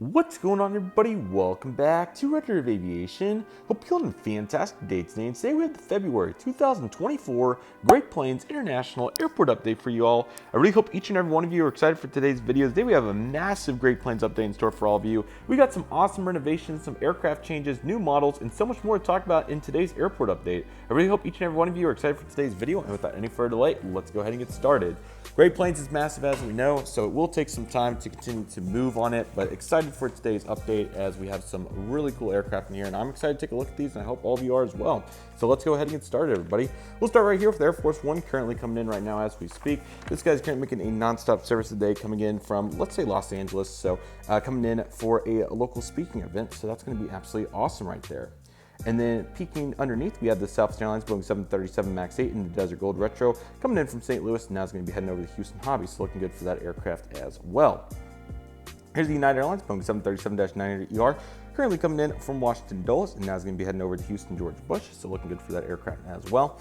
What's going on, everybody? Welcome back to Redriveraviation. Hope you're on a fantastic day today. And today we have the February 2024 Great Plains International Airport update for you all. I really hope each and every one of you are excited for today's video. Today we have a massive Great Plains update in store for all of you. We got some awesome renovations, some aircraft changes, new models, and so much more to talk about in today's airport update. I really hope each and every one of you are excited for today's video. And without any further delay, let's go ahead and get started. Great Plains is massive, as we know, so it will take some time to continue to move on it, but excited for today's update as we have some really cool aircraft in here, and I'm excited to take a look at these, and I hope all of you are as well. So let's go ahead and get started, everybody. We'll start right here with Air Force One, currently coming in right now as we speak. This guy's currently making a non-stop service today, coming in from, let's say, Los Angeles, so coming in for a local speaking event, so that's going to be absolutely awesome right there. And then peeking underneath, we have the Southwest Airlines Boeing 737 MAX 8 in the Desert Gold Retro coming in from St. Louis, and now it's going to be heading over to Houston Hobby, so looking good for that aircraft as well. Here's the United Airlines Boeing 737-900ER currently coming in from Washington Dulles, and now it's going to be heading over to Houston George Bush, so looking good for that aircraft as well.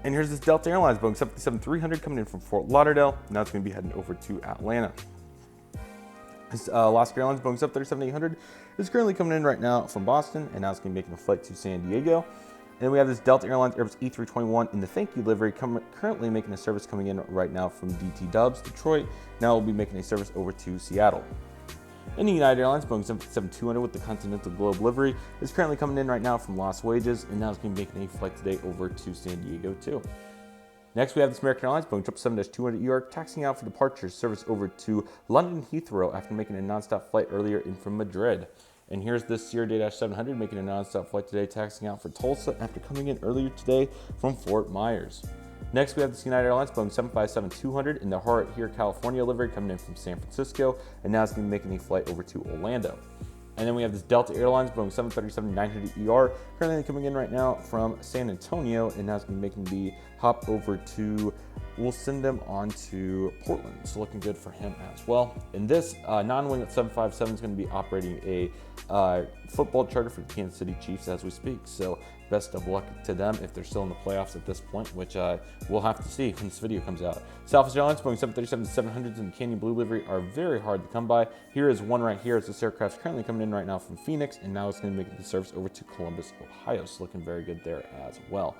And here's this Delta Airlines Boeing 757-300 coming in from Fort Lauderdale, now it's going to be heading over to Atlanta. This Alaska Airlines Boeing 737-800 is currently coming in right now from Boston, and now it's going to be making a flight to San Diego. And then we have this Delta Airlines Airbus E321 in the thank you livery, currently making a service coming in right now from DT Dubs, Detroit. Now we'll be making a service over to Seattle. And the United Airlines Boeing 757-200 with the Continental Globe livery is currently coming in right now from Las Vegas, and now it's going to be making a flight today over to San Diego too. Next, we have this American Airlines Boeing 777-200ER taxiing out for departure service over to London Heathrow after making a nonstop flight earlier in from Madrid. And here's this Sierra-700 making a nonstop flight today, taxiing out for Tulsa after coming in earlier today from Fort Myers. Next, we have this United Airlines Boeing 757-200 in the Heart here, California livery coming in from San Francisco, and now it's going to be making a flight over to Orlando. And then we have this Delta Airlines Boeing 737-900ER currently coming in right now from San Antonio, and now it's going to be making the hop over to, we'll send them on to Portland. So looking good for him as well. And this non-wing 757 is going to be operating a football charter for the Kansas City Chiefs as we speak. So best of luck to them if they're still in the playoffs at this point, which we'll have to see when this video comes out. Southwest Airlines Boeing 737-700s in the Canyon Blue livery are very hard to come by. Here is one right here as this aircraft's currently coming in right now from Phoenix, and now it's going to make the service over to Columbus, Ohio. So looking very good there as well.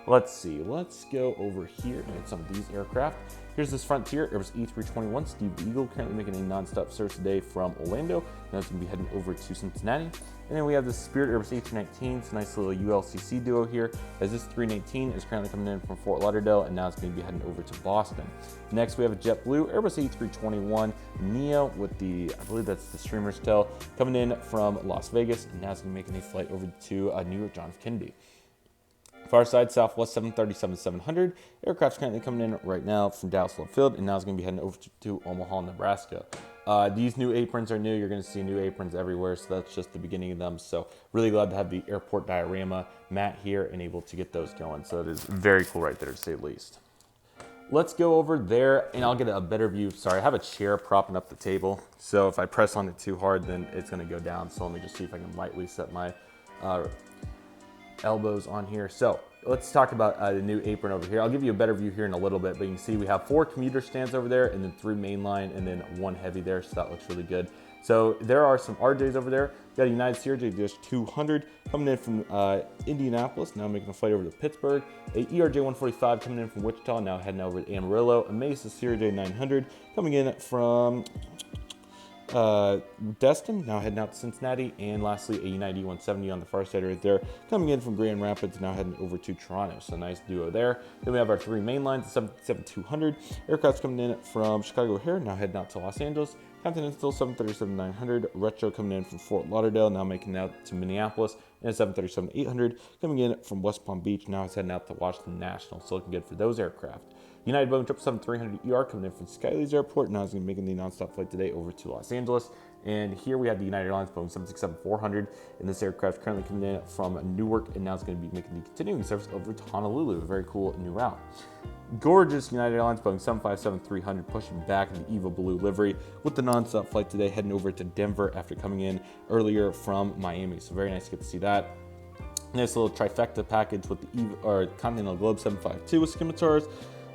Let's see, let's go over here and get some of these aircraft. Here's this Frontier Airbus E321 Steve Eagle currently making a non-stop service today from Orlando. Now it's going to be heading over to Cincinnati. And then we have the Spirit Airbus A319. It's a nice little ULCC duo here, as this 319 is currently coming in from Fort Lauderdale, and now it's going to be heading over to Boston. Next, we have a JetBlue Airbus A321 Neo with the, I believe that's the streamer's tail, coming in from Las Vegas, and now it's going to be making a flight over to New York John F. Kennedy. Far side, Southwest 737-700. Aircraft's currently coming in right now from Dallas Love Field, and now it's going to be heading over to Omaha, Nebraska. These new aprons are new. You're going to see new aprons everywhere, so that's just the beginning of them. So really glad to have the airport diorama mat here and able to get those going. So it is very cool right there, to say the least. Let's go over there, and I'll get a better view. Sorry, I have a chair propping up the table, so if I press on it too hard, then it's going to go down. So let me just see if I can lightly set my elbows on here. So let's talk about the new apron over here. I'll give you a better view here in a little bit, but you can see we have 4 commuter stands over there, and then 3 mainline, and then 1 heavy there, so that looks really good. So there are some RJs over there. We got a United CRJ-200 coming in from Indianapolis, now making a flight over to Pittsburgh. A ERJ-145 coming in from Wichita, now heading over to Amarillo. A Mesa CRJ-900 coming in from Destin, now heading out to Cincinnati, and lastly a United E-170 on the far side right there, coming in from Grand Rapids, now heading over to Toronto. So nice duo there. Then we have our 3 main lines, the 777-200 aircraft's coming in from Chicago O'Hare, now heading out to Los Angeles. Continental 737-900 retro coming in from Fort Lauderdale, now making it out to Minneapolis, and a 737-800 coming in from West Palm Beach, now it's heading out to Washington National. So looking good for those aircraft. United Boeing 777-300ER coming in from Skyley's Airport. Now it's going to be making the nonstop flight today over to Los Angeles. And here we have the United Airlines Boeing 767-400. And this aircraft currently coming in from Newark. And now it's going to be making the continuing service over to Honolulu. A very cool new route. Gorgeous United Airlines Boeing 757-300 pushing back in the Evo Blue livery with the nonstop flight today, heading over to Denver after coming in earlier from Miami. So very nice to get to see that. Nice little trifecta package with the Continental Globe 752 with scimitars.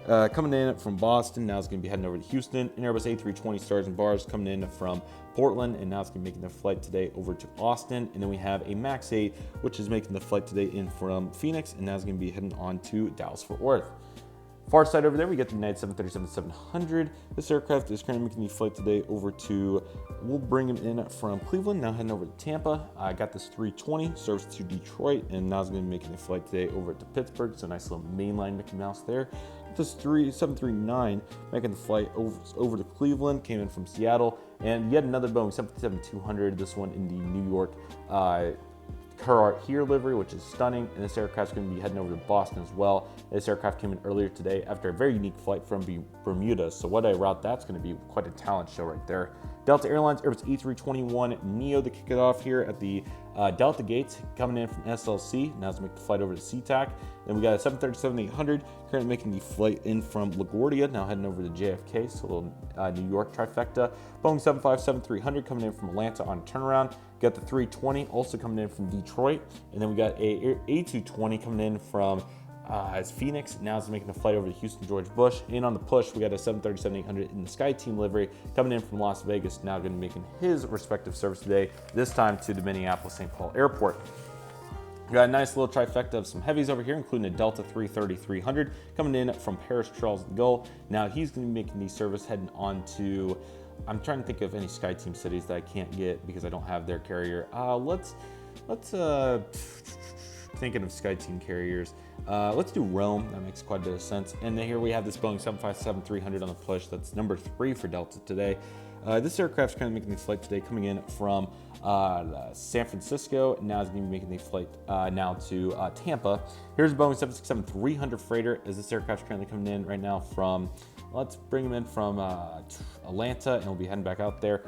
coming in from Boston. Now it's going to be heading over to Houston. An Airbus A320 Stars and Bars coming in from Portland, and now it's going to be making the flight today over to Austin. And then we have a MAX 8, which is making the flight today in from Phoenix, and now it's going to be heading on to Dallas-Fort Worth. Far side over there, we got the United 737-700. This aircraft is currently making the flight today over to, we'll bring him in from Cleveland, now heading over to Tampa. I got this 320, serves to Detroit, and now it's going to be making the flight today over to Pittsburgh. So a nice little mainline Mickey Mouse there. This 739 making the flight over to Cleveland, came in from Seattle, and yet another Boeing 737-200, this one in the New York Car here livery, which is stunning, and this aircraft is going to be heading over to Boston as well. This aircraft came in earlier today after a very unique flight from Bermuda, so what a route that's going to be, quite a talent show right there. Delta Airlines Airbus A321 Neo to kick it off here at the Delta gates, coming in from SLC. Now it's making the flight over to SeaTac. Then we got a 737-800 currently making the flight in from LaGuardia, now heading over to JFK, so a little New York trifecta. Boeing 757-300 coming in from Atlanta on turnaround. Got the 320 also coming in from Detroit, and then we got a A220 coming in from Phoenix. Now it's making the flight over to Houston George Bush. And on the push, we got a 737-800 in the Sky Team livery coming in from Las Vegas. Now going to be making his respective service today, this time to the Minneapolis-St. Paul Airport. We got a nice little trifecta of some heavies over here, including a Delta 330-300 coming in from Paris Charles de Gaulle. Now he's going to be making the service heading on to, I'm trying to think of any Sky Team cities that I can't get because I don't have their carrier. Let's thinking of Sky Team carriers. Let's do Rome. That makes quite a bit of sense. And then here we have this Boeing 757-300 on the push. That's number 3 for Delta today. This aircraft's kind of making the flight today, coming in from San Francisco. Now it's going to be making the flight now to Tampa. Here's a Boeing 767-300 freighter, as this aircraft's currently coming in right now from, let's bring him in from Atlanta, and we'll be heading back out there.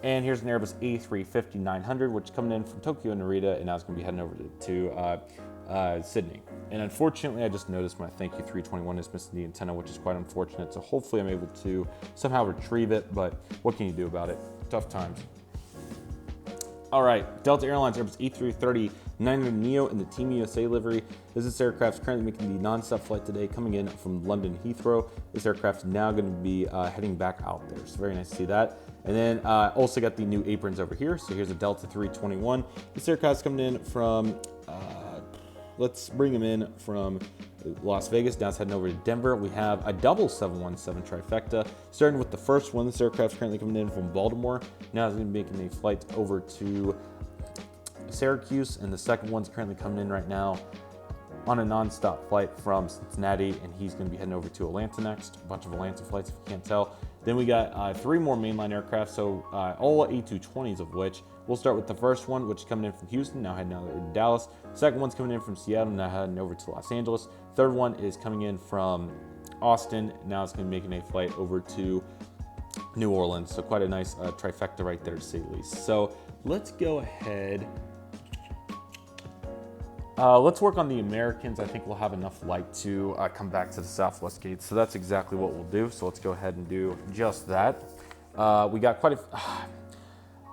And here's an Airbus A350-900, which is coming in from Tokyo Narita, and now it's going to be heading over to Sydney. And unfortunately, I just noticed my Thank You 321 is missing the antenna, which is quite unfortunate. So hopefully I'm able to somehow retrieve it, but what can you do about it? Tough times. All right, Delta Airlines Airbus A330-900 Neo in the Team USA livery. This aircraft is currently making the non-stop flight today, coming in from London Heathrow. This aircraft is now going to be heading back out there, so very nice to see that. And then also got the new aprons over here. So here's a Delta 321. This aircraft's coming in from, let's bring them in from Las Vegas. Now it's heading over to Denver. We have a double 717 trifecta. Starting with the first one, this aircraft's currently coming in from Baltimore. Now it's going to be making a flight over to Syracuse. And the second one's currently coming in right now on a non-stop flight from Cincinnati, and he's going to be heading over to Atlanta next. A bunch of Atlanta flights, if you can't tell. Then we got 3 more mainline aircraft, so all A220s of which. We'll start with the first one, which is coming in from Houston, now heading over to Dallas. Second one's coming in from Seattle, now heading over to Los Angeles. Third one is coming in from Austin. Now it's going to be making a flight over to New Orleans. So quite a nice trifecta right there, to say the least. So let's go ahead. Let's work on the Americans. I think we'll have enough light to come back to the Southwest gate. So that's exactly what we'll do. So let's go ahead and do just that. We got quite a...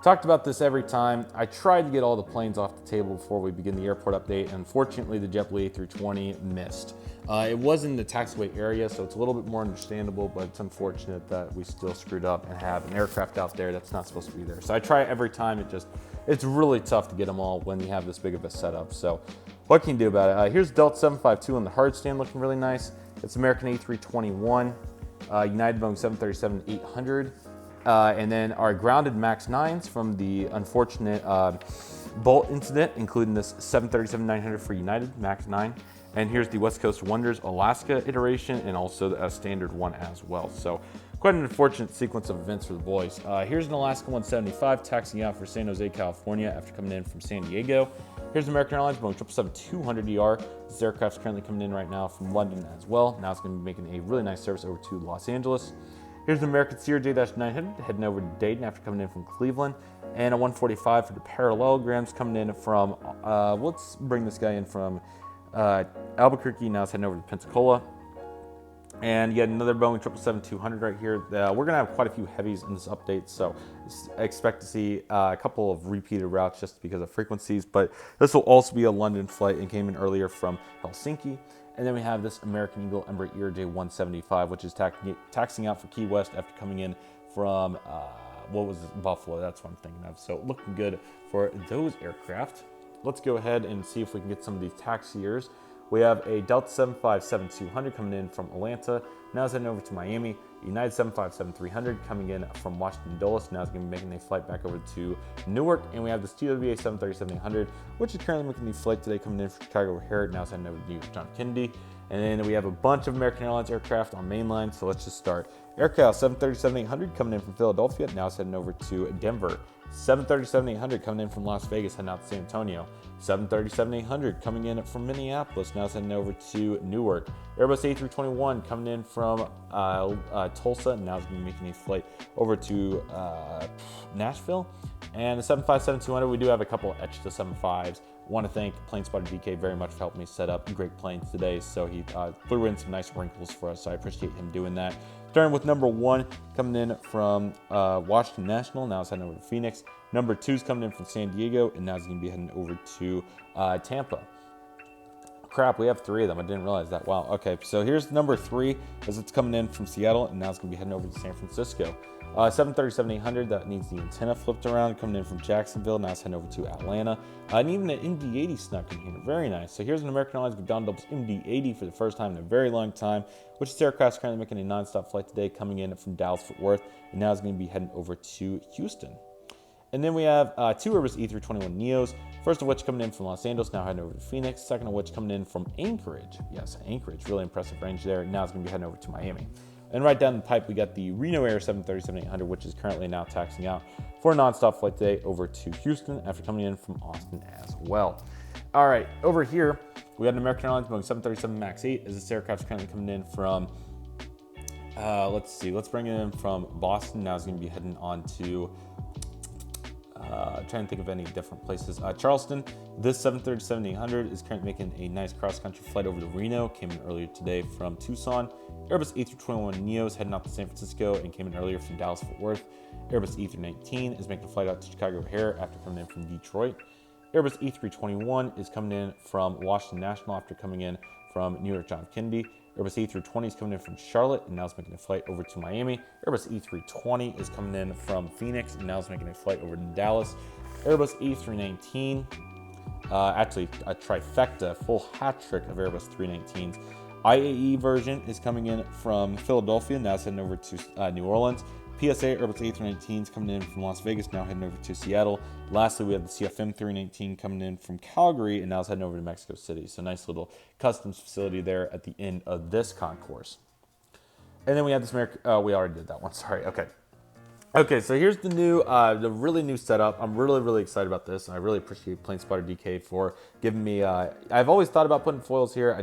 Talked about this every time. I tried to get all the planes off the table before we begin the airport update. Unfortunately, the JetBlue A320 missed. It was in the taxiway area, so it's a little bit more understandable, but it's unfortunate that we still screwed up and have an aircraft out there that's not supposed to be there. So I try every time. It's really tough to get them all when you have this big of a setup. So what can you do about it? Here's Delta 752 on the hard stand, looking really nice. It's American A321, United Boeing 737-800. And then our grounded MAX 9s from the unfortunate Bolt incident, including this 737-900 for United MAX 9. And here's the West Coast Wonders Alaska iteration, and also a standard one as well. So quite an unfortunate sequence of events for the boys. Here's an Alaska 175 taxiing out for San Jose, California after coming in from San Diego. Here's American Airlines Boeing 777-200ER. This aircraft's currently coming in right now from London as well. Now it's going to be making a really nice service over to Los Angeles. Here's the American Sierra J-900 heading over to Dayton after coming in from Cleveland. And a 145 for the parallelograms coming in from, let's bring this guy in from Albuquerque. Now it's heading over to Pensacola. And yet another Boeing 777-200 right here. We're going to have quite a few heavies in this update, so I expect to see a couple of repeated routes just because of frequencies. But this will also be a London flight and came in earlier from Helsinki. And then we have this American Eagle Embraer J175, which is taxing out for Key West after coming in from, what was it? Buffalo. That's what I'm thinking of. So looking good for those aircraft. Let's go ahead and see if we can get some of these taxiers. We have a Delta 757-200 coming in from Atlanta. Now it's heading over to Miami. United 757-300 coming in from Washington Dulles. Now it's going to be making a flight back over to Newark. And we have this TWA 737-800, which is currently making the flight today coming in from Chicago O'Hare. Now it's heading over to New York John Kennedy. And then we have a bunch of American Airlines aircraft on mainline. So let's just start. AirCal 737-800 coming in from Philadelphia. Now it's heading over to Denver. 737-800 coming in from Las Vegas, heading out to San Antonio. 737-800 coming in from Minneapolis, now it's heading over to Newark. Airbus A321 coming in from Tulsa, and now it's going to be making a flight over to Nashville. And the 757-200, we do have a couple extra 75s. Want to thank Plane Spotter DK very much for helping me set up great planes today. So he threw in some nice wrinkles for us, so I appreciate him doing that. Starting with number 1, coming in from Washington National, now it's heading over to Phoenix. Number 2 is coming in from San Diego, and now it's going to be heading over to Tampa. Crap, we have 3 of them. I didn't realize that. Wow. Okay, so here's number 3, as it's coming in from Seattle, and now it's going to be heading over to San Francisco. 737-800, that needs the antenna flipped around, coming in from Jacksonville. Now it's heading over to Atlanta. And even an MD-80 snuck in here. Very nice. So here's an American Airlines McDonnell Douglas MD-80 for the first time in a very long time, which this aircraft is currently making a nonstop flight today, coming in from Dallas-Fort Worth. And now it's going to be heading over to Houston. And then we have 2 Airbus A321 Neos, first of which coming in from Los Angeles, now heading over to Phoenix. Second of which coming in from Anchorage. Yes, Anchorage, really impressive range there. Now it's going to be heading over to Miami. And right down the pipe, we got the Reno Air 737-800, which is currently now taxiing out for a nonstop flight today over to Houston after coming in from Austin as well. All right, over here, we got an American Airlines Boeing 737 MAX 8, as this aircraft's currently coming in from, let's bring it in from Boston. Now it's going to be heading on to, trying to think of any different places. Charleston. This 737-800 is currently making a nice cross-country flight over to Reno. Came in earlier today from Tucson. Airbus A321 Neos heading out to San Francisco and came in earlier from Dallas-Fort Worth. Airbus A319 is making a flight out to Chicago O'Hare after coming in from Detroit. Airbus A321 is coming in from Washington National after coming in from New York John Kennedy. Airbus A320 is coming in from Charlotte and now it's making a flight over to Miami. Airbus A320 is coming in from Phoenix and now it's making a flight over to Dallas. Airbus A319, actually a trifecta, full hat trick of Airbus 319s. IAE version is coming in from Philadelphia, now it's heading over to New Orleans. PSA Airbus A319s coming in from Las Vegas, now heading over to Seattle. Lastly, we have the CFM 319 coming in from Calgary, and now it's heading over to Mexico City. So nice little customs facility there at the end of this concourse. And then we have this we already did that one, sorry, okay. So here's the new, the really new setup. I'm really excited about this, and I really appreciate Plane Spotter DK for giving me, I've always thought about putting foils here.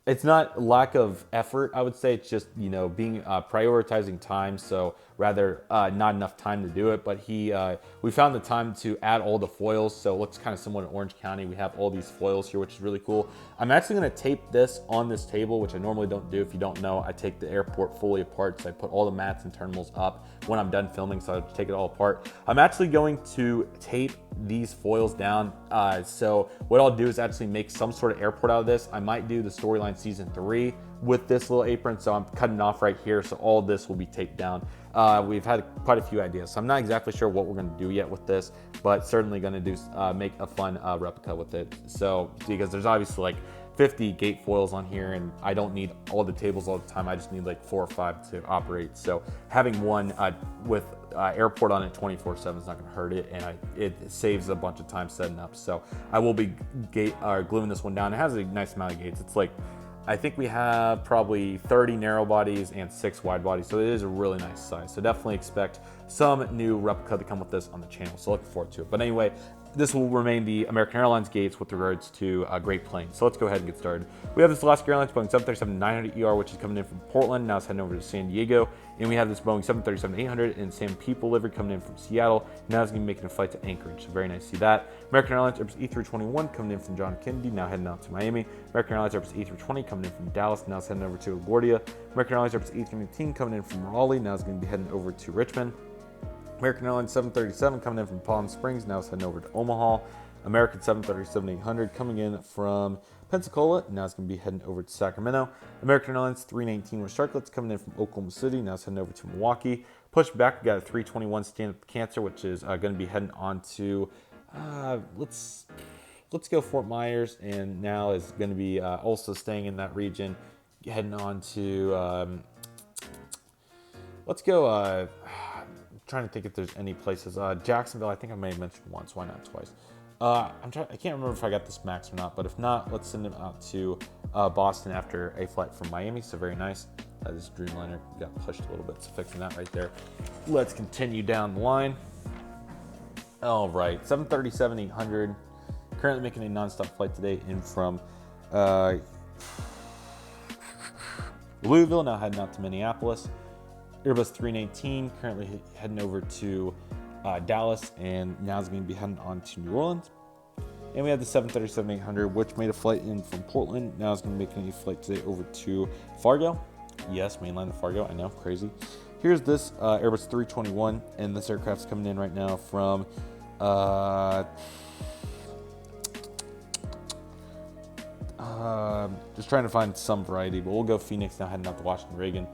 It's not lack of effort, I would say. It's just, being prioritizing time. So rather not enough time to do it. But we found the time to add all the foils. So it looks kind of similar to Orange County. We have all these foils here, which is really cool. I'm actually going to tape this on this table, which I normally don't do. If you don't know, I take the airport fully apart. So I put all the mats and terminals up when I'm done filming. So I take it all apart. I'm actually going to tape these foils down. So what I'll do is actually make some sort of airport out of this. I might do the Storyline Season 3 with this little apron, so I'm cutting off right here, so all of this will be taped down. We've had quite a few ideas, so I'm not exactly sure what we're going to do yet with this, but certainly going to do make a fun replica with it. So because there's obviously like 50 gate foils on here, and I don't need all the tables all the time. I just need like 4 or 5 to operate. So having one with airport on it 24/7 is not going to hurt it, and it saves a bunch of time setting up. So I will be gluing this one down. It has a nice amount of gates. It's like, I think we have probably 30 narrow bodies and 6 wide bodies, so it is a really nice size. So definitely expect some new replica to come with this on the channel, so looking forward to it. But anyway, this will remain the American Airlines gates with regards to great planes. So let's go ahead and get started. We have this Alaska Airlines Boeing 737-900ER, which is coming in from Portland. Now it's heading over to San Diego. And we have this Boeing 737-800 in San People livery coming in from Seattle. Now it's going to be making a flight to Anchorage. So very nice to see that. American Airlines Airbus E321 coming in from John Kennedy, now heading out to Miami. American Airlines Airbus E320 coming in from Dallas, now it's heading over to LaGuardia. American Airlines Airbus E319 coming in from Raleigh, now it's going to be heading over to Richmond. American Airlines 737 coming in from Palm Springs, now it's heading over to Omaha. American 737-800 coming in from Pensacola. Now it's going to be heading over to Sacramento. American Airlines 319 with Sharklets coming in from Oklahoma City. Now it's heading over to Milwaukee. Push back, we got a 321 stand-up Cancer, which is going to be heading on to, let's go Fort Myers, and now is going to be also staying in that region, heading on to, let's go, I'm trying to think if there's any places. Jacksonville, I think I may have mentioned once, why not twice? I can't remember if I got this max or not, but if not, let's send him out to Boston after a flight from Miami, so very nice. This Dreamliner got pushed a little bit, so fixing that right there. Let's continue down the line. All right, 737-800, currently making a nonstop flight today in from Louisville, now heading out to Minneapolis. Airbus 319, currently heading over to Dallas, and now is going to be heading on to New Orleans. And we have the 737-800, which made a flight in from Portland. Now it's going to be making a flight today over to Fargo. Yes, mainline to Fargo, I know, crazy. Here's this Airbus 321, and this aircraft's coming in right now from just trying to find some variety, but we'll go Phoenix, now heading out to Washington Reagan.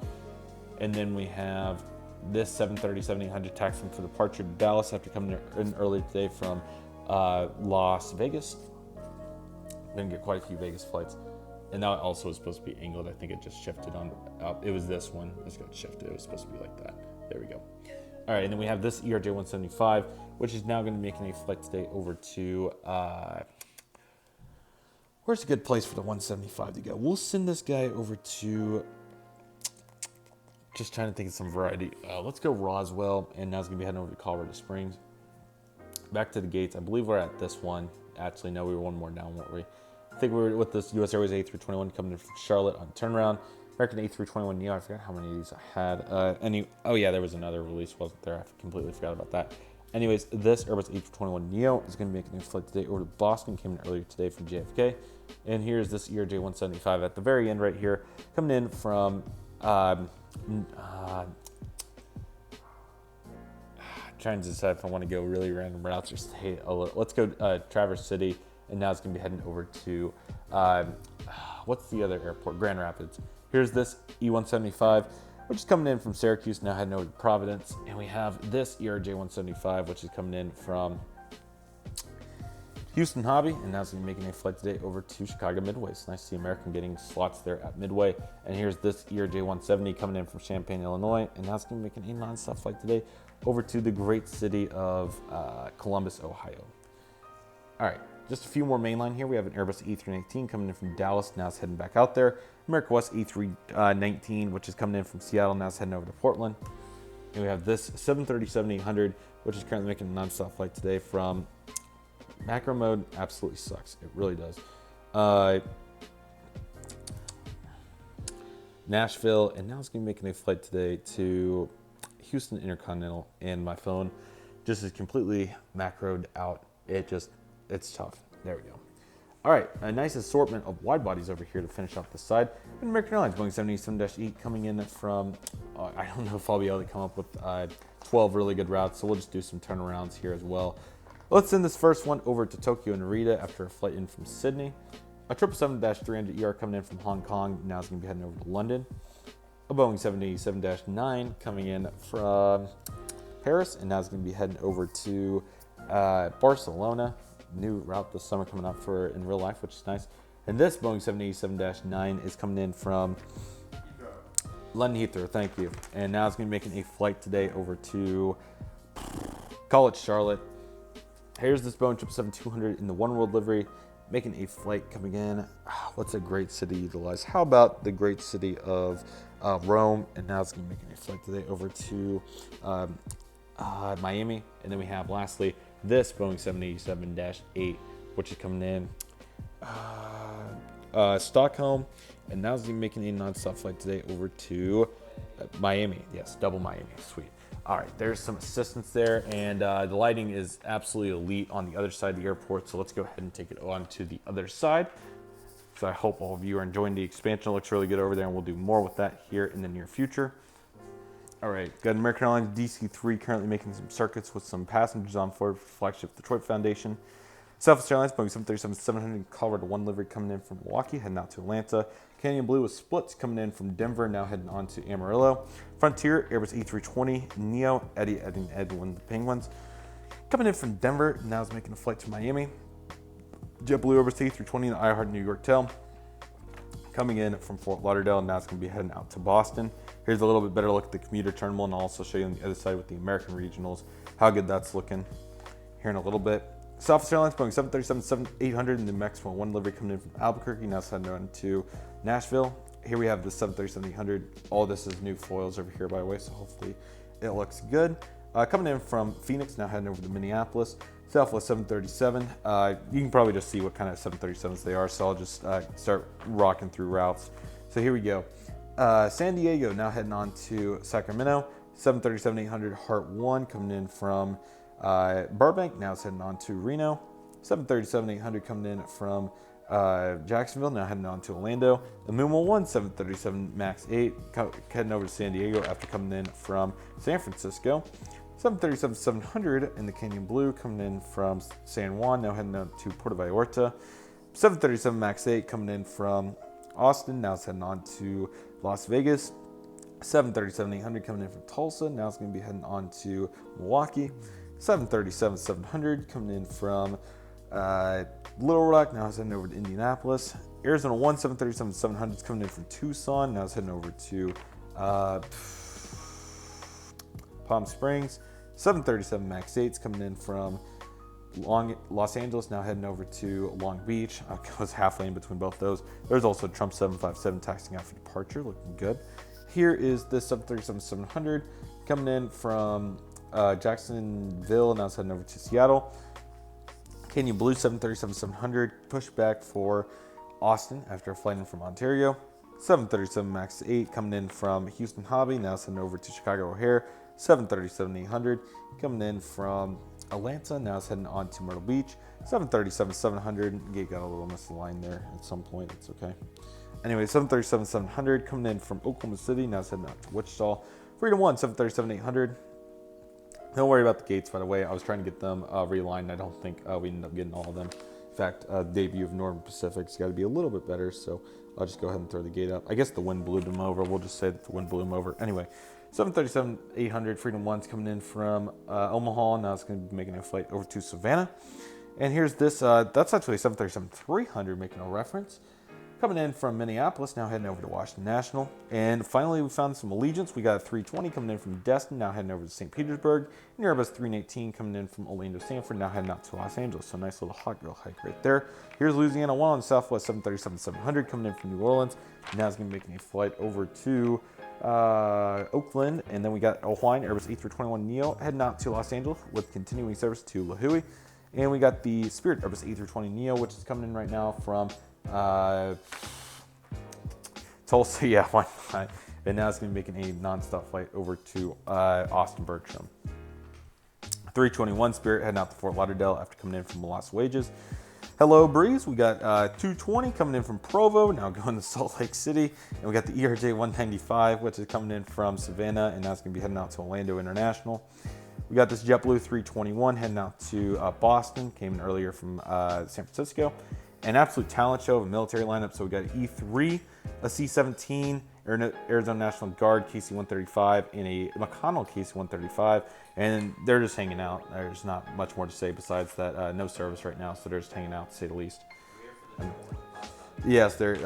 And then we have this 737-800 taxiing for departure to Dallas after coming in earlier today from Las Vegas. We're going to get quite a few Vegas flights. And that also was supposed to be angled. I think it just shifted on up. It was this one. This got shifted. It was supposed to be like that. There we go. All right, and then we have this ERJ-175, which is now going to be making a flight today over to, where's a good place for the 175 to go? We'll send this guy over to, just trying to think of some variety. Let's go Roswell, and now it's going to be heading over to Colorado Springs. Back to the gates. I believe we're at this one. Actually, no, we were one more down, weren't we? I think we were with this U.S. Airways A321 coming in from Charlotte on turnaround. American A321neo. I forgot how many of these I had. Oh yeah, there was another release, wasn't there? I completely forgot about that. Anyways, this Airbus A321neo is going to be making a flight today over to Boston. Came in earlier today from JFK. And here's this ERJ-175 at the very end right here, coming in from trying to decide if I want to go really random routes or stay a little. Let's go Traverse City, and now it's going to be heading over to what's the other airport? Grand Rapids. Here's this E175, which is coming in from Syracuse, now heading over to Providence, and we have this ERJ-175, which is coming in from Houston Hobby, and now it's going to be making a flight today over to Chicago Midway. It's nice to see American getting slots there at Midway. And here's this ERJ-170 coming in from Champaign, Illinois, and now it's going to be making a non-stop flight today over to the great city of Columbus, Ohio. All right, just a few more mainline here. We have an Airbus E319 coming in from Dallas, now it's heading back out there. America West E319, which is coming in from Seattle, now it's heading over to Portland. And we have this 737-800, which is currently making a non-stop flight today from macro mode. Absolutely sucks. It really does. Nashville, and now it's going to be making a flight today to Houston Intercontinental, and my phone just is completely macroed out. It's tough. There we go. All right, a nice assortment of wide bodies over here to finish off the side. And American Airlines Boeing 787-8 coming in from, I don't know if I'll be able to come up with 12 really good routes, so we'll just do some turnarounds here as well. Let's send this first one over to Tokyo Narita after a flight in from Sydney. A 777-300ER coming in from Hong Kong, now it's going to be heading over to London. A Boeing 787-9 coming in from Paris, and now it's going to be heading over to Barcelona. New route this summer coming up for in real life, which is nice. And this Boeing 787-9 is coming in from London Heathrow, thank you. And now it's going to be making a flight today over to, call it Charlotte. Here's this Boeing 777-200 in the One World livery, making a flight coming in. What's a great city to utilize? How about the great city of Rome? And now it's going to be making a flight today over to Miami. And then we have, lastly, this Boeing 787-8, which is coming in Stockholm. And now it's going to be making a non-stop flight today over to Miami. Yes, double Miami. Sweet. All right, there's some assistance there, and the lighting is absolutely elite on the other side of the airport, so let's go ahead and take it on to the other side. So I hope all of you are enjoying the expansion. It looks really good over there, and we'll do more with that here in the near future. All right, got American Airlines DC-3 currently making some circuits with some passengers on board for flagship Detroit Foundation. Southwest Airlines, Boeing 737-700 Colorado 1 livery coming in from Milwaukee, heading out to Atlanta. Canyon Blue with splits coming in from Denver, now heading on to Amarillo. Frontier, Airbus A320 Neo, Eddie and Edwin the Penguins. Coming in from Denver, now is making a flight to Miami. JetBlue Airbus A320 and I Heart New York Tel. Coming in from Fort Lauderdale, now it's going to be heading out to Boston. Here's a little bit better look at the commuter terminal, and I'll also show you on the other side with the American regionals how good that's looking here in a little bit. Southwest Airlines, Boeing 737-800 in the Mexico 1 livery coming in from Albuquerque, now it's heading on to Nashville. Here we have the 737-800. All this is new foils over here, by the way, so hopefully it looks good. Coming in from Phoenix, now heading over to Minneapolis. Southwest 737. You can probably just see what kind of 737s they are, so I'll just start rocking through routes. So here we go. San Diego, now heading on to Sacramento. 737-800 Heart 1 coming in from Burbank, now it's heading on to Reno. 737-800 coming in from Jacksonville, now heading on to Orlando. The Moonwell 1 737 MAX 8 heading over to San Diego after coming in from San Francisco. 737-700 in the Canyon Blue coming in from San Juan, now heading out to Puerto Vallarta. 737 MAX 8 coming in from Austin, now it's heading on to Las Vegas. 737-800 coming in from Tulsa, now it's going to be heading on to Milwaukee. 737-700 coming in from Little Rock, now it's heading over to Indianapolis. Arizona 1 737-700 is coming in from Tucson, now it's heading over to Palm Springs. 737 MAX 8s coming in from Los Angeles, now heading over to Long Beach. I was halfway in between both those. There's also Trump 757 taxiing out for departure, looking good. Here is the 737-700 coming in from Jacksonville, now it's heading over to Seattle. Canyon Blue 737-700 pushed back for Austin after a flight in from Ontario. 737 MAX 8 coming in from Houston Hobby, now it's heading over to Chicago O'Hare. 737-800 coming in from Atlanta, now it's heading on to Myrtle Beach. 737-700, Gate got a little misaligned there at some point, it's okay. Anyway, 737-700 coming in from Oklahoma City, now it's heading out to Wichita. Freedom 1 737-800. Don't worry about the gates, by the way. I was trying to get them realigned. I don't think we ended up getting all of them. In fact, debut of Northern Pacific's got to be a little bit better, so I'll just go ahead and throw the gate up. I guess the wind blew them over. We'll just say that the wind blew them over. Anyway, 737-800 Freedom 1's coming in from Omaha. Now it's going to be making a flight over to Savannah. And here's this. That's actually 737-300 making a reference. Coming in from Minneapolis, now heading over to Washington National. And finally, we found some Allegiance. We got a 320 coming in from Destin, now heading over to St. Petersburg. And Airbus 318 coming in from Orlando Sanford, now heading out to Los Angeles. So nice little hot girl hike right there. Here's Louisiana 1 on Southwest 737-700 coming in from New Orleans. Now it's going to be making a flight over to Oakland. And then we got a Hawaiian Airbus A321neo heading out to Los Angeles with continuing service to La Jolla. And we got the Spirit Airbus A320neo, which is coming in right now from Tulsa, yeah, why not? And now it's going to be making a non-stop flight over to Austin Bergstrom. 321 Spirit heading out to Fort Lauderdale after coming in from Las Wages. Hello Breeze, we got 220 coming in from Provo, now going to Salt Lake City. And we got the ERJ 195, which is coming in from Savannah, and now it's going to be heading out to Orlando International. We got this JetBlue 321 heading out to Boston, came in earlier from San Francisco. An absolute talent show of a military lineup. So we got an E3, a C-17, Arizona National Guard KC-135, and a McConnell KC-135. And they're just hanging out. There's not much more to say besides that no service right now, so they're just hanging out to say the least. Yes, they're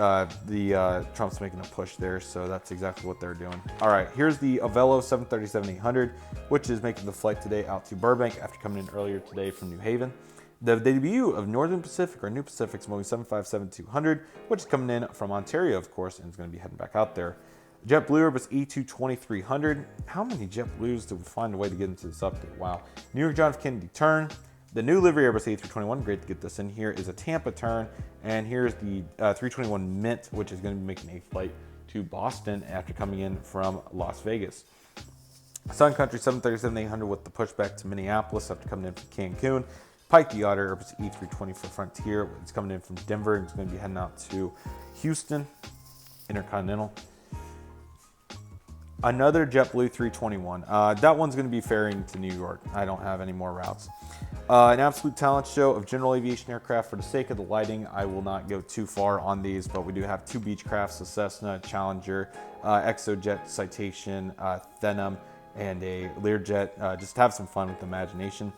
Trump's making a push there, so that's exactly what they're doing. All right, here's the Avelo 737-800, which is making the flight today out to Burbank after coming in earlier today from New Haven. The debut of Northern Pacific, or New Pacific's Boeing 757-200, which is coming in from Ontario, of course, and is going to be heading back out there. JetBlue Airbus E22300. How many JetBlues did we find a way to get into this update? Wow. New York John F. Kennedy turn. The new livery Airbus A321, great to get this in here, is a Tampa turn. And here's the 321 Mint, which is going to be making a flight to Boston after coming in from Las Vegas. Sun Country 737-800 with the pushback to Minneapolis after coming in from Cancun. Pike the Otter Airbus E320 for Frontier. It's coming in from Denver and it's going to be heading out to Houston Intercontinental. Another JetBlue 321. That one's going to be ferrying to New York. I don't have any more routes. An absolute talent show of general aviation aircraft. For the sake of the lighting, I will not go too far on these, but we do have two Beechcrafts, a Cessna, Challenger, Exojet, Citation, Thenom, and a Learjet. Just have some fun with imagination.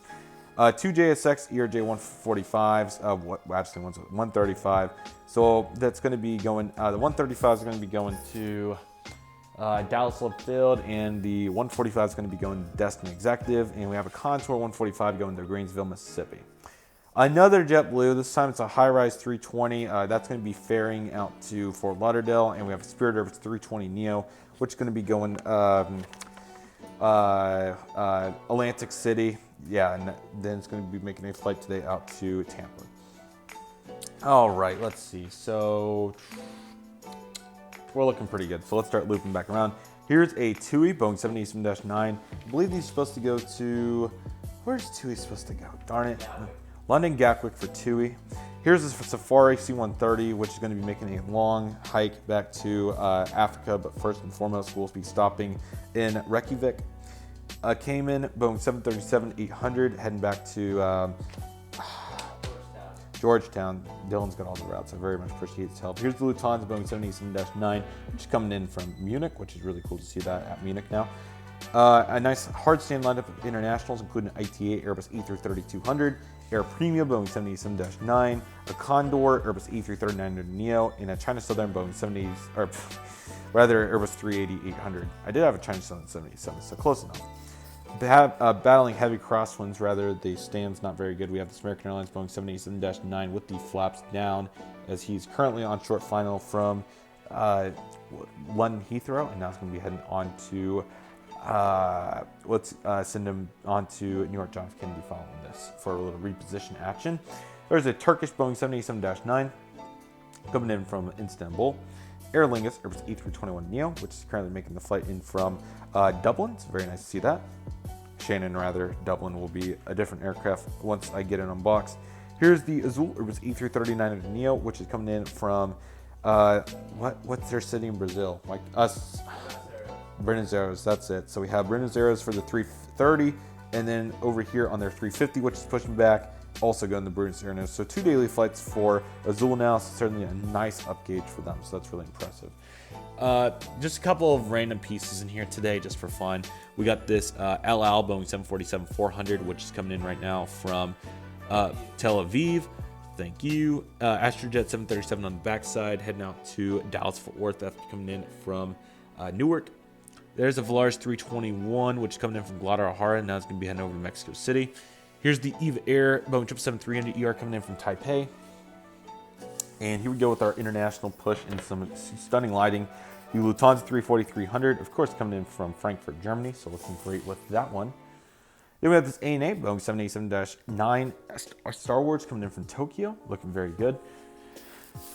Two JSX ERJ 145s, actually one's 135. So that's going to be going, the 135 is going to be going to Dallas Love Field, and the 145 is going to be going to Destin Executive, and we have a Contour 145 going to Grainsville, Mississippi. Another JetBlue, this time it's a high-rise 320. That's going to be ferrying out to Fort Lauderdale, and we have a Spirit Airways 320 Neo, which is going to be going Atlantic City. Yeah, and then it's going to be making a flight today out to Tampa. All right, let's see. So we're looking pretty good. So let's start looping back around. Here's a TUI, Boeing 787-9. I believe these are supposed to go to, where's TUI supposed to go? Darn it. London Gatwick for TUI. Here's a Safari C-130, which is going to be making a long hike back to Africa, but first and foremost, we'll be stopping in Reykjavik. Cayman, Boeing 737-800, heading back to Georgetown. Dylan's got all the routes. I very much appreciate his help. Here's the Lufthansa Boeing 787-9, which is coming in from Munich, which is really cool to see that at Munich now. A nice hard stand lineup of internationals, including ITA Airbus A330-200, Air Premia Boeing 787-9, a Condor Airbus A330-900 Neo, and a China Southern Boeing 70s, or rather Airbus 380-800. I did have a China Southern 77, so close enough. Battling heavy crosswinds, rather, the stand's not very good. We have this American Airlines Boeing 787-9 with the flaps down, as he's currently on short final from London Heathrow, and now he's going to be heading on to, let's send him on to New York John F. Kennedy following this for a little reposition action. There's a Turkish Boeing 787-9 coming in from Istanbul. Aer Lingus Airbus A321neo, which is currently making the flight in from Dublin. It's very nice to see that. Dublin will be a different aircraft once I get it unboxed. Here's the Azul Airbus A330-900neo, which is coming in from what's their city in Brazil? Like us, Buenos Aires. That's it. So we have Buenos Aires for the 330, and then over here on their 350, which is pushing back, also going to Buenos Aires. So 2 daily flights for Azul now. So certainly a nice upgauge for them. So that's really impressive. Just a couple of random pieces in here today, just for fun. We got this El Al Boeing 747-400, which is coming in right now from Tel Aviv. Thank you. Astrojet 737 on the backside, heading out to Dallas Fort Worth. That's coming in from Newark. There's a Volaris 321, which is coming in from Guadalajara, and now it's going to be heading over to Mexico City. Here's the Eve Air Boeing 777-300ER coming in from Taipei. And here we go with our international push and some stunning lighting. The Lufthansa 340-300, of course, coming in from Frankfurt, Germany, so looking great with that one. Then we have this ANA Boeing 787-9 Star Wars coming in from Tokyo, looking very good.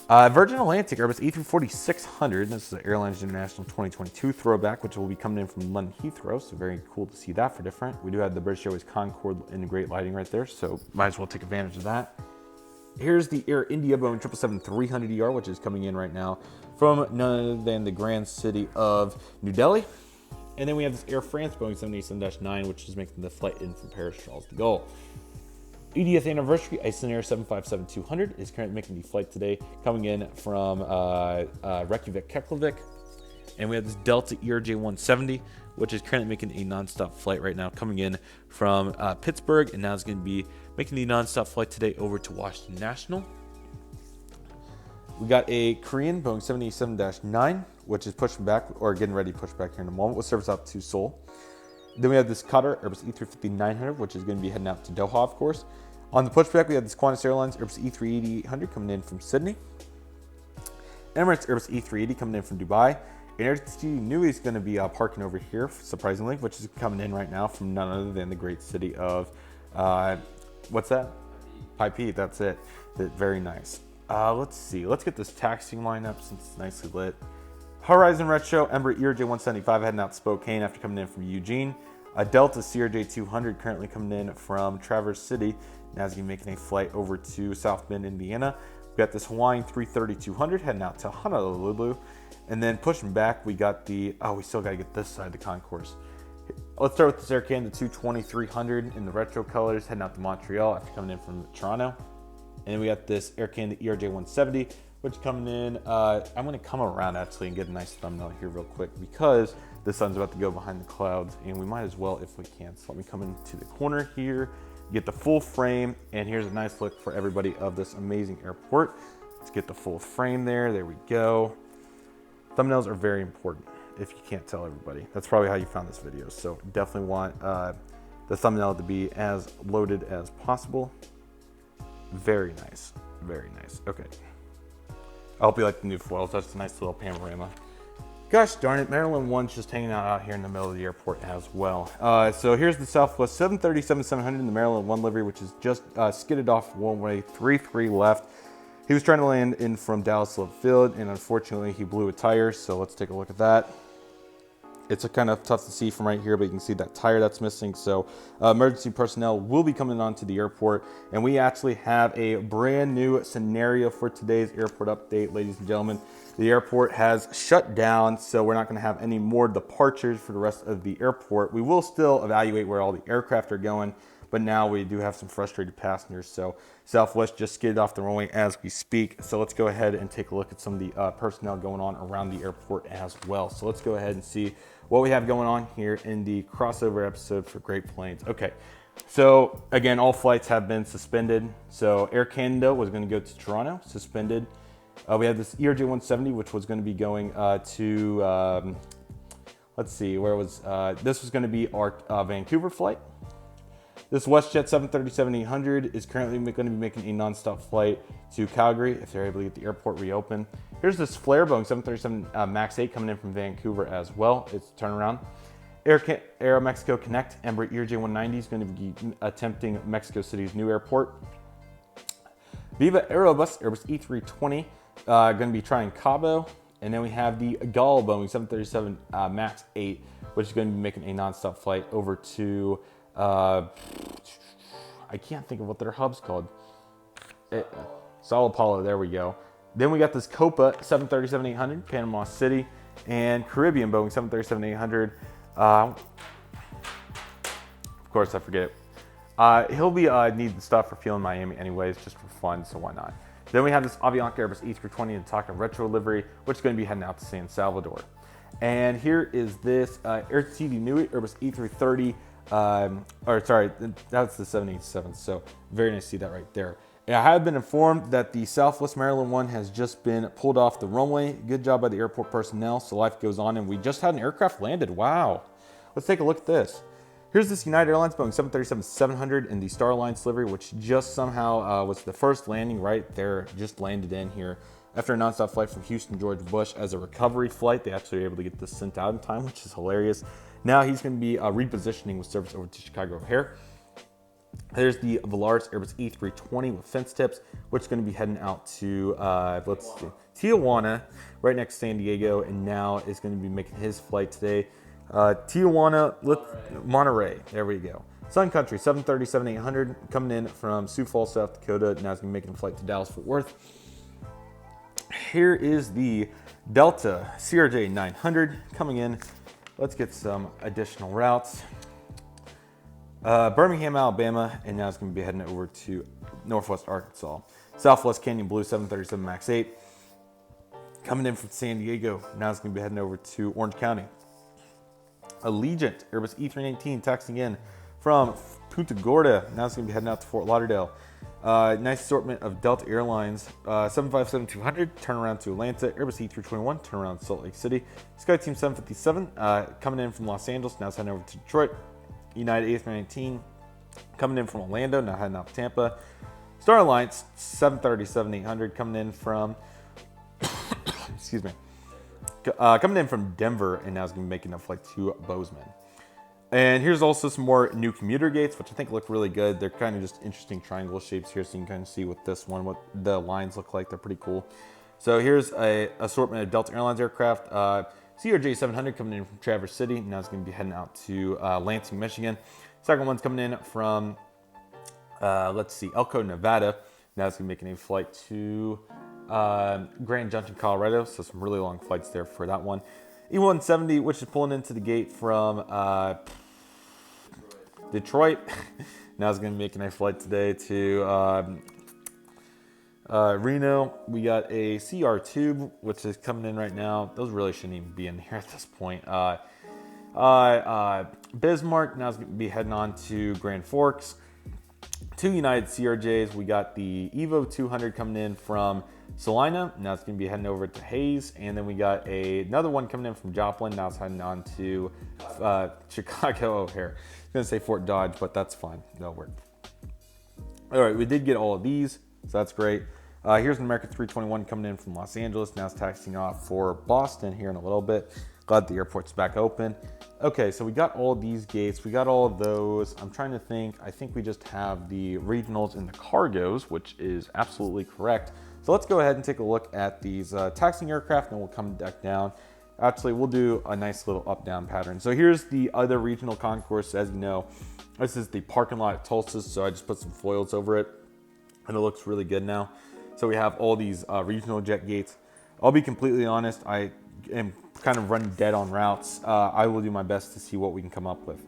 Virgin Atlantic Airbus A340-600, this is the Airlines International 2022 throwback, which will be coming in from London Heathrow, so very cool to see that for different. We do have the British Airways Concorde in great lighting right there, so might as well take advantage of that. Here's the Air India Boeing 777-300ER, which is coming in right now from none other than the grand city of New Delhi. And then we have this Air France Boeing 787-9, which is making the flight in from Paris Charles de Gaulle. 80th anniversary Icelandair 757-200 is currently making the flight today, coming in from Reykjavik, Keflavik. And we have this Delta ERJ 170, which is currently making a nonstop flight right now, coming in from Pittsburgh, and now it's going to be making the nonstop flight today over to Washington National. We got a Korean Boeing 787-9, which is pushing back, or getting ready to push back here in a moment, with service out to Seoul. Then we have this Qatar Airbus A350-900, which is going to be heading out to Doha, of course. On the pushback, we have this Qantas Airlines Airbus A380-800 coming in from Sydney. Emirates Airbus A380 coming in from Dubai. And Air Nui is going to be parking over here, surprisingly, which is coming in right now from none other than the great city of, what's that? Taipei, that's it. Very nice. Let's see. Let's get this taxiing lineup since it's nicely lit. Horizon Retro Embraer ERJ 175 heading out to Spokane after coming in from Eugene. A Delta CRJ 200 currently coming in from Traverse City. Now he's going to be making a flight over to South Bend, Indiana. We got this Hawaiian 330-200 heading out to Honolulu. And then pushing back, we got the, oh, we still got to get this side of the concourse. Let's start with this Air Canada 220-300 in the retro colors, heading out to Montreal after coming in from Toronto. And we got this Air Canada ERJ170, which is coming in. I'm going to come around actually and get a nice thumbnail here real quick because the sun's about to go behind the clouds, and we might as well if we can. So let me come into the corner here, get the full frame, and here's a nice look for everybody of this amazing airport. Let's get the full frame there. There we go. Thumbnails are very important, if you can't tell everybody. That's probably how you found this video. So definitely want the thumbnail to be as loaded as possible. Very nice, very nice. Okay. I hope you like the new foils. That's a nice little panorama. Gosh darn it, Maryland 1's just hanging out here in the middle of the airport as well. So here's the Southwest 737-700 in the Maryland 1 livery, which is just skidded off runway 33 left. He was trying to land in from Dallas Love Field, and unfortunately he blew a tire, so let's take a look at that. It's kind of tough to see from right here, but you can see that tire that's missing. So emergency personnel will be coming onto the airport, and we actually have a brand new scenario for today's airport update, ladies and gentlemen. The airport has shut down, so we're not going to have any more departures for the rest of the airport. We will still evaluate where all the aircraft are going, but now we do have some frustrated passengers. So Southwest just skidded off the runway as we speak. So let's go ahead and take a look at some of the personnel going on around the airport as well. So let's go ahead and see what we have going on here in the crossover episode for Great Plains. Okay, so again, all flights have been suspended. So Air Canada was going to go to Toronto, suspended. We have this ERJ170, which was going to be going to, let's see, where was, this was going to be our Vancouver flight. This WestJet 737-800 is currently going to be making a nonstop flight to Calgary if they're able to get the airport reopened. Here's this Flair Boeing 737 MAX 8 coming in from Vancouver as well. It's a turnaround. Aero Mexico Connect Embraer ERJ190 is going to be attempting Mexico City's new airport. Viva Aerobus Airbus E320 going to be trying Cabo. And then we have the Gall Boeing 737 MAX 8, which is going to be making a nonstop flight over to I can't think of what their hub's called. Sao Paulo, there we go. Then we got this Copa 737-800, Panama City, and Caribbean Boeing 737-800. Of course, I forget it. He'll be needing stuff for fueling Miami anyways, just for fun, so why not? Then we have this Avianca Airbus E320 in Taka retro livery, which is going to be heading out to San Salvador. And here is this RTD Nui Airbus E330. Or sorry, that's the 787. So very nice to see that right there. And I have been informed that the Southwest Maryland 1 has just been pulled off the runway. Good job by the airport personnel. So life goes on, and we just had an aircraft landed. Wow. Let's take a look at this. Here's this United Airlines Boeing 737-700 in the Star Alliance livery, which just somehow was the first landing right there, just landed in here. After a nonstop flight from Houston, George Bush as a recovery flight, they actually were able to get this sent out in time, which is hilarious. Now he's going to be repositioning with service over to Chicago O'Hare. There's the Volaris Airbus E320 with fence tips, which is going to be heading out to, let's see, Tijuana, right next to San Diego, and now is going to be making his flight today. Tijuana, Monterey, there we go. Sun Country 737-800 coming in from Sioux Falls, South Dakota. Now it's going to be making a flight to Dallas-Fort Worth. Here is the Delta CRJ 900 coming in. Let's get some additional routes. Birmingham, Alabama, and now it's going to be heading over to Northwest Arkansas. Southwest Canyon Blue 737 MAX 8 coming in from San Diego. Now it's going to be heading over to Orange County. Allegiant Airbus E319 taxiing in from Punta Gorda. Now it's going to be heading out to Fort Lauderdale. Nice assortment of Delta Airlines 757-200 turnaround to Atlanta. Airbus E321 turnaround to Salt Lake City. SkyTeam 757 coming in from Los Angeles. Now it's heading over to Detroit. United A319 coming in from Orlando. Now heading out to Tampa. Star Alliance 737-800 coming in from excuse me, coming in from Denver, and now is going to be making a flight to Bozeman. And here's also some more new commuter gates, which I think look really good. They're kind of just interesting triangle shapes here, so you can kind of see with this one what the lines look like. They're pretty cool. So here's a assortment of Delta Airlines aircraft. CRJ 700 coming in from Traverse City. Now it's going to be heading out to Lansing, Michigan. Second one's coming in from, let's see, Elko, Nevada. Now it's going to be making a flight to Grand Junction, Colorado. So some really long flights there for that one. E170, which is pulling into the gate from Detroit. Now it's going to be making a flight today to Reno. We got a CR tube, which is coming in right now. Those really shouldn't even be in here at this point. Bismarck, now it's going to be heading on to Grand Forks. 2 United CRJs. We got the Evo 200 coming in from Salina. Now it's going to be heading over to Hayes. And then we got another one coming in from Joplin. Now it's heading on to Chicago O'Hare. I was going to say Fort Dodge, but that's fine. That'll work. All right, we did get all of these, so that's great. Here's an American 321 coming in from Los Angeles. Now it's taxiing off for Boston here in a little bit. Glad the airport's back open. Okay, so we got all these gates. We got all of those. I'm trying to think. I think we just have the regionals and the cargos, which is absolutely correct. So let's go ahead and take a look at these taxiing aircraft, and we'll come back down. Actually, we'll do a nice little up-down pattern. So here's the other regional concourse. As you know, this is the parking lot at Tulsa, so I just put some foils over it, and it looks really good now. So we have all these regional jet gates. I'll be completely honest, I am kind of running dead on routes. I will do my best to see what we can come up with.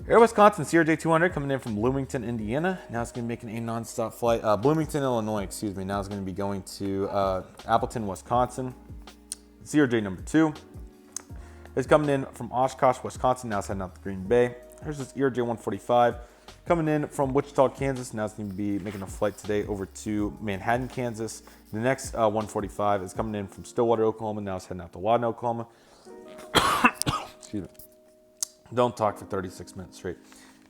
Air Wisconsin CRJ 200 coming in from Bloomington, Indiana. Now it's going to be making a nonstop flight. Bloomington, Illinois, excuse me. Now it's going to be going to Appleton, Wisconsin. CRJ number 2 is coming in from Oshkosh, Wisconsin. Now it's heading out to Green Bay. Here's this ERJ 145 coming in from Wichita, Kansas. Now it's going to be making a flight today over to Manhattan, Kansas. The next 145 is coming in from Stillwater, Oklahoma. Now it's heading out to Wadden, Oklahoma. Excuse me. Don't talk for 36 minutes straight.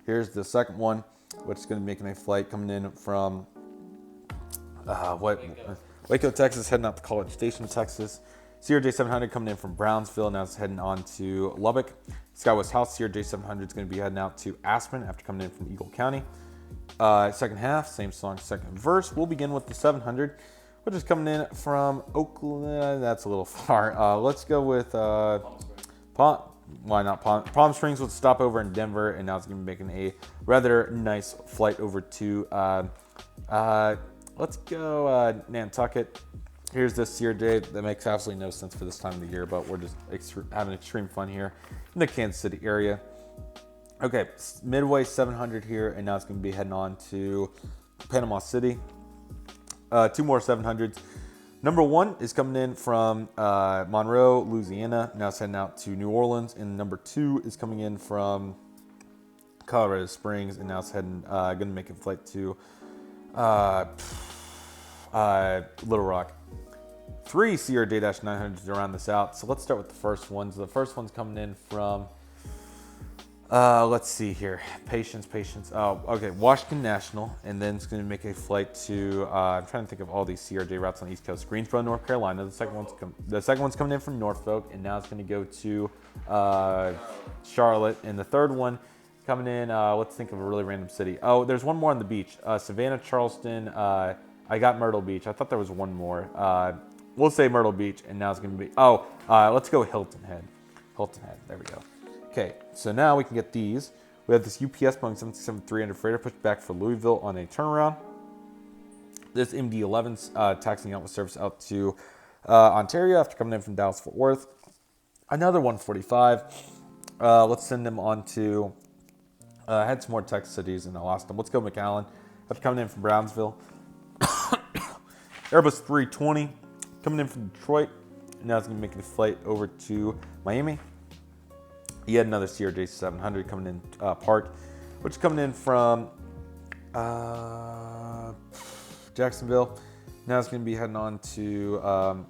Here's the second one, which is going to be making a flight coming in from Waco, Texas, heading out to College Station, Texas. CRJ 700 coming in from Brownsville. Now it's heading on to Lubbock. SkyWest House CRJ 700 is going to be heading out to Aspen after coming in from Eagle County. Second half, same song, second verse. We'll begin with the 700, which is coming in from Oakland. That's a little far. Let's go with Palm Springs with a stopover in Denver, and now it's going to be making a rather nice flight over to let's go Nantucket. Here's this CRJ that makes absolutely no sense for this time of the year, but we're just having extreme fun here in the Kansas City area. Okay, Midway 700 here, and now it's going to be heading on to Panama City. 2 more 700s. Number 1 is coming in from Monroe, Louisiana. Now it's heading out to New Orleans, and number 2 is coming in from Colorado Springs, and now it's heading going to make a flight to Little Rock. 3 CRJ-900s around this out. So let's start with the first ones. The first one's coming in from, let's see here. Patience. Oh, okay, Washington National. And then it's going to make a flight to, I'm trying to think of all these CRJ routes on the East Coast. Greensboro, North Carolina. The second one's coming in from Norfolk, and now it's going to go to Charlotte. And the third one coming in, let's think of a really random city. Oh, there's one more on the beach. Savannah, Charleston. I got Myrtle Beach. I thought there was one more. We'll say Myrtle Beach, and now it's going to be, let's go Hilton Head. There we go. Okay, so now we can get these. We have this UPS Boeing 767-300 freighter pushed back for Louisville on a turnaround. This MD-11's taxiing out with service out to Ontario after coming in from Dallas-Fort Worth. Another 145. Let's send them on to, had some more Texas cities, and I lost them. Let's go McAllen after coming in from Brownsville. Airbus 320 coming in from Detroit. Now it's going to be making a flight over to Miami. Yet another CRJ 700 coming in Park, which is coming in from Jacksonville. Now it's going to be heading on to,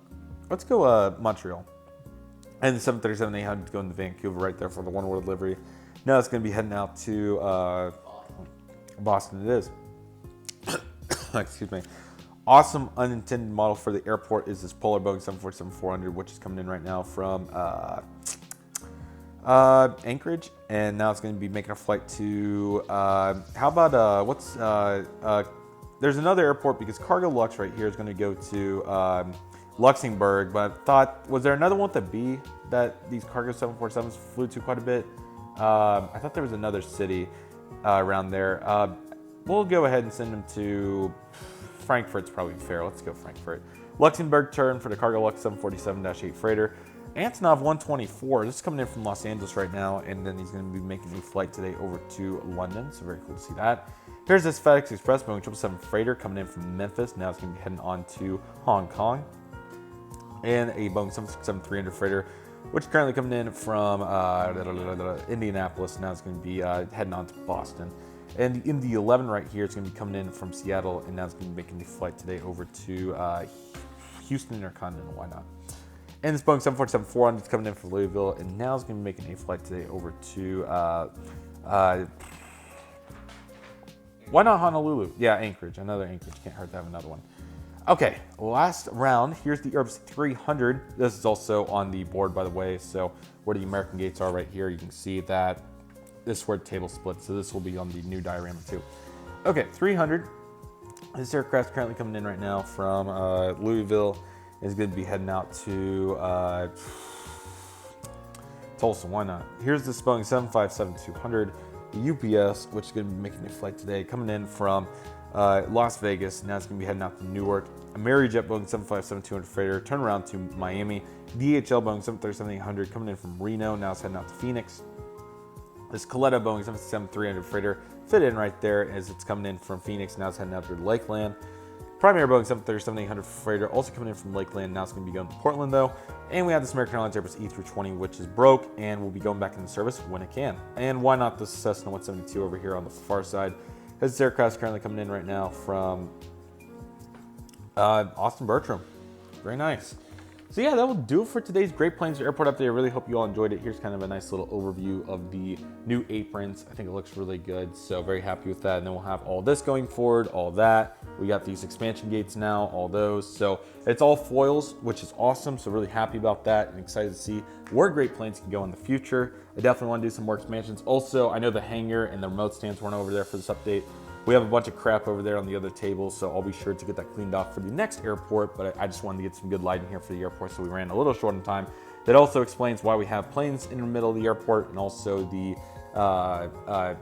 let's go Montreal. And the 737-800 is going to Vancouver right there for the one-word delivery. Now it's going to be heading out to Boston. It is. Excuse me. Awesome unintended model for the airport is this Polar Boeing 747-400, which is coming in right now from Anchorage, and now it's going to be making a flight to how about there's another airport because Cargo Lux right here is going to go to Luxembourg, but I thought, was there another one with a B that these Cargo 747s flew to quite a bit? I thought there was another city around there. we'll go ahead and send him to Frankfurt's probably fair. Let's go Frankfurt. Luxembourg turn for the Cargo Lux 747-8 freighter. Antonov 124. This is coming in from Los Angeles right now, and then he's going to be making a flight today over to London. So very cool to see that. Here's this FedEx Express Boeing 777 freighter coming in from Memphis. Now it's going to be heading on to Hong Kong. And a Boeing 767-300 freighter, which is currently coming in from Indianapolis. Now it's going to be heading on to Boston. And in the 11 right here, it's going to be coming in from Seattle, and now it's going to be making the flight today over to Houston Intercontinental. Why not? And this Boeing 747-400 is coming in from Louisville, and now it's going to be making a flight today over to why not Honolulu? Yeah, Anchorage. Another Anchorage. Can't hurt to have another one. Okay, last round. Here's the Airbus 300. This is also on the board, by the way. So where the American gates are right here, you can see that this is where the table splits. So this will be on the new diorama too. Okay, 300. This aircraft is currently coming in right now from Louisville. It's going to be heading out to Tulsa. Why not? Here's this Boeing 757-200 UPS, which is going to be making a flight today, coming in from Las Vegas. Now it's going to be heading out to Newark. AmeriJet Boeing 757-200 freighter, turn around to Miami. DHL Boeing 737-800 coming in from Reno. Now it's heading out to Phoenix. This Coletta Boeing 767-300 freighter fit in right there as it's coming in from Phoenix. Now it's heading out to Lakeland. Primary Boeing 737-800 freighter also coming in from Lakeland. Now it's going to be going to Portland though. And we have this American Airlines Airbus E320, which is broke and will be going back into service when it can. And why not this Cessna 172 over here on the far side? This aircraft is currently coming in right now from Austin Bertram. Very nice. So yeah, that will do it for today's Great Plains Airport update. I really hope you all enjoyed it. Here's kind of a nice little overview of the new aprons. I think it looks really good, so very happy with that. And then we'll have all this going forward, all that. We got these expansion gates now, all those. So it's all foils, which is awesome. So really happy about that and excited to see where Great Plains can go in the future. I definitely want to do some more expansions. Also, I know the hangar and the remote stands weren't over there for this update. We have a bunch of crap over there on the other table, so I'll be sure to get that cleaned off for the next airport, but I just wanted to get some good lighting here for the airport, so we ran a little short on time. That also explains why we have planes in the middle of the airport, and also the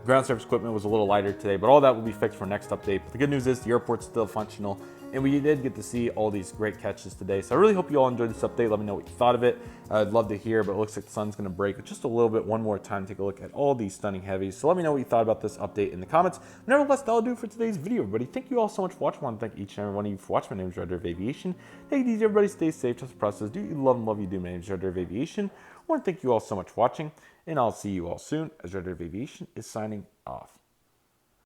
ground service equipment was a little lighter today, but all that will be fixed for next update. But the good news is the airport's still functional, and we did get to see all these great catches today. So I really hope you all enjoyed this update. Let me know what you thought of it. I'd love to hear, but it looks like the sun's gonna break just a little bit one more time. Take a look at all these stunning heavies. So let me know what you thought about this update in the comments. Nevertheless, that'll do it for today's video, everybody. Thank you all so much for watching. I want to thank each and every one of you for watching. My name is Redriveraviation. Take it easy, everybody. Stay safe, trust the process. Do you love and love you do. My name is Redriveraviation. I want to thank you all so much for watching, and I'll see you all soon as Redriveraviation is signing off.